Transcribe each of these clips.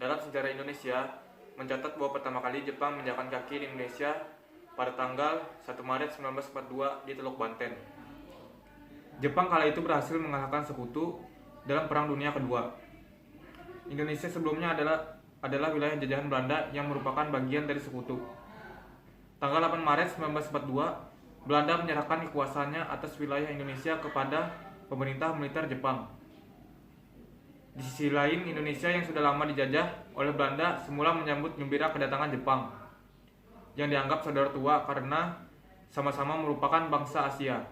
Dalam sejarah Indonesia, mencatat bahwa pertama kali Jepang menginjakkan kaki di Indonesia pada tanggal 1 Maret 1942 di Teluk Banten. Jepang kala itu berhasil mengalahkan sekutu dalam Perang Dunia Kedua. Indonesia sebelumnya adalah wilayah jajahan Belanda yang merupakan bagian dari sekutu. Tanggal 8 Maret 1942, Belanda menyerahkan kekuasaannya atas wilayah Indonesia kepada pemerintah militer Jepang. Di sisi lain, Indonesia yang sudah lama dijajah oleh Belanda semula menyambut gembira kedatangan Jepang, yang dianggap saudara tua karena sama-sama merupakan bangsa Asia.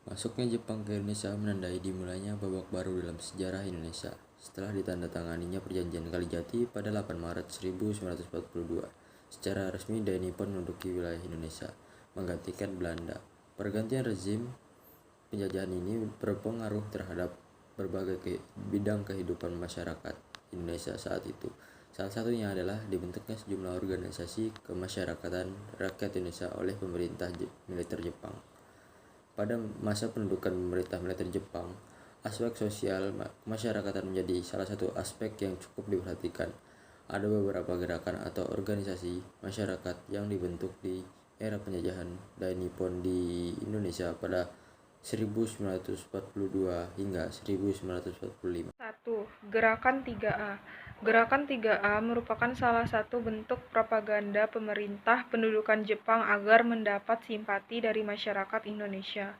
Masuknya Jepang ke Indonesia menandai dimulainya babak baru dalam sejarah Indonesia setelah ditandatanganinya Perjanjian Kalijati pada 8 Maret 1942. Secara resmi Dai Nippon menduduki wilayah Indonesia, menggantikan Belanda. Pergantian rezim penjajahan ini berpengaruh terhadap berbagai bidang kehidupan masyarakat Indonesia saat itu. Salah satunya adalah dibentuknya sejumlah organisasi kemasyarakatan rakyat Indonesia oleh pemerintah militer Jepang. Pada masa pendudukan pemerintah militer Jepang, aspek sosial kemasyarakatan menjadi salah satu aspek yang cukup diperhatikan. Ada beberapa gerakan atau organisasi masyarakat yang dibentuk di era penjajahan Dai Nippon di Indonesia pada 1942 hingga 1945. 1. Gerakan 3A. Gerakan 3A merupakan salah satu bentuk propaganda pemerintah pendudukan Jepang agar mendapat simpati dari masyarakat Indonesia.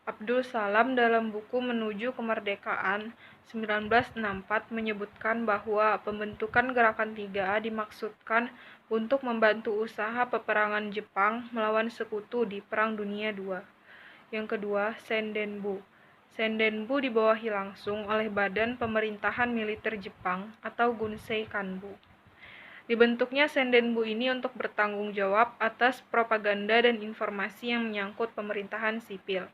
Abdul Salam dalam buku Menuju Kemerdekaan 1964 menyebutkan bahwa pembentukan Gerakan 3A dimaksudkan untuk membantu usaha peperangan Jepang melawan sekutu di Perang Dunia II. Yang kedua, Sendenbu. Sendenbu dibawahi langsung oleh Badan Pemerintahan Militer Jepang atau Gunsei Kanbu. Dibentuknya Sendenbu ini untuk bertanggung jawab atas propaganda dan informasi yang menyangkut pemerintahan sipil.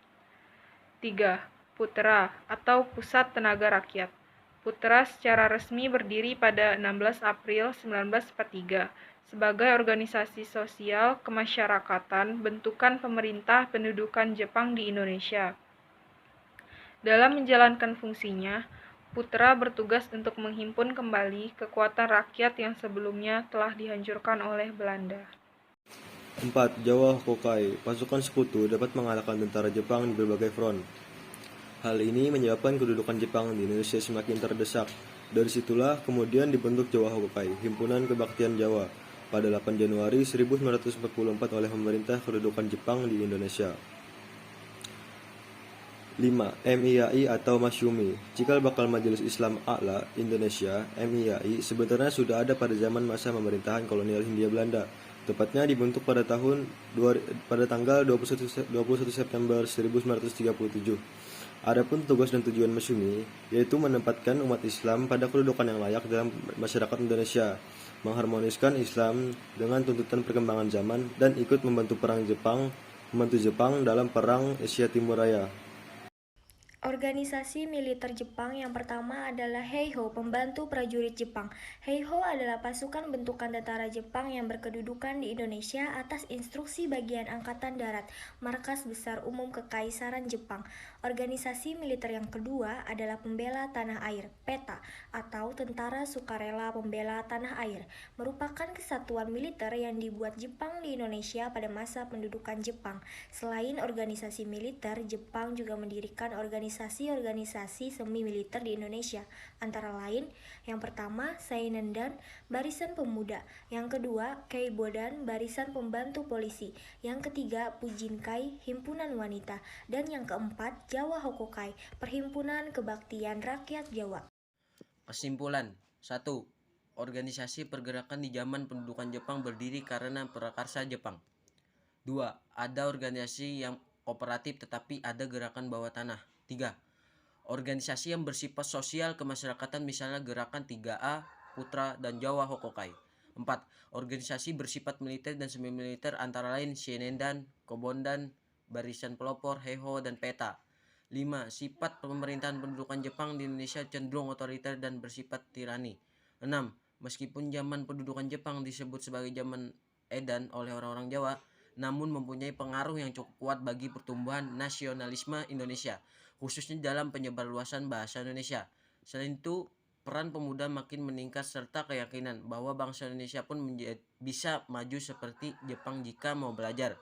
3. Putra atau Pusat Tenaga Rakyat. Putra secara resmi berdiri pada 16 April 1943 sebagai organisasi sosial kemasyarakatan bentukan pemerintah pendudukan Jepang di Indonesia. Dalam menjalankan fungsinya, Putra bertugas untuk menghimpun kembali kekuatan rakyat yang sebelumnya telah dihancurkan oleh Belanda. 4. Jawa Hokkaido. Pasukan sekutu dapat mengalahkan tentara Jepang di berbagai front. Hal ini menyebabkan kedudukan Jepang di Indonesia semakin terdesak. Dari situlah kemudian dibentuk Jawa Hokkaido, Himpunan Kebaktian Jawa, pada 8 Januari 1944 oleh pemerintah kedudukan Jepang di Indonesia. 5. MIAI atau Masyumi. Cikal bakal Majelis Islam A'la Indonesia, MIAI, sebenarnya sudah ada pada zaman masa pemerintahan kolonial Hindia Belanda. Tepatnya dibentuk pada tanggal 21 September 1937. Adapun tugas dan tujuan Masyumi yaitu menempatkan umat Islam pada kedudukan yang layak dalam masyarakat Indonesia, mengharmoniskan Islam dengan tuntutan perkembangan zaman, dan ikut membantu Jepang dalam Perang Asia Timur Raya. Organisasi militer Jepang yang pertama adalah Heiho, pembantu prajurit Jepang. Heiho adalah pasukan bentukan tentara Jepang yang berkedudukan di Indonesia atas instruksi Bagian Angkatan Darat, Markas Besar Umum Kekaisaran Jepang. Organisasi militer yang kedua adalah Pembela Tanah Air, PETA, atau Tentara Sukarela Pembela Tanah Air, merupakan kesatuan militer yang dibuat Jepang di Indonesia pada masa pendudukan Jepang. Selain organisasi militer, Jepang juga mendirikan organisasi semi-militer di Indonesia, antara lain yang pertama Sainendan, Barisan Pemuda, yang kedua Keibodan, Barisan Pembantu Polisi, yang ketiga Pujinkai, Himpunan Wanita, dan yang keempat Jawa Hokkaido, Perhimpunan Kebaktian Rakyat Jawa. Kesimpulan 1. Organisasi pergerakan di zaman pendudukan Jepang berdiri karena prakarsa Jepang. 2. Ada organisasi yang kooperatif tetapi ada gerakan bawah tanah. 3. Organisasi yang bersifat sosial kemasyarakatan misalnya gerakan 3A, Putra, dan Jawa Hokkaido. 4. Organisasi bersifat militer dan semi-militer antara lain Shinendan, Kobondan, Barisan Pelopor, Heiho, dan PETA. 5. Sifat pemerintahan pendudukan Jepang di Indonesia cenderung otoriter dan bersifat tirani. 6. Meskipun zaman pendudukan Jepang disebut sebagai zaman Edan oleh orang-orang Jawa, namun mempunyai pengaruh yang cukup kuat bagi pertumbuhan nasionalisme Indonesia, khususnya dalam penyebarluasan bahasa Indonesia. Selain itu, peran pemuda makin meningkat serta keyakinan bahwa bangsa Indonesia pun bisa maju seperti Jepang jika mau belajar.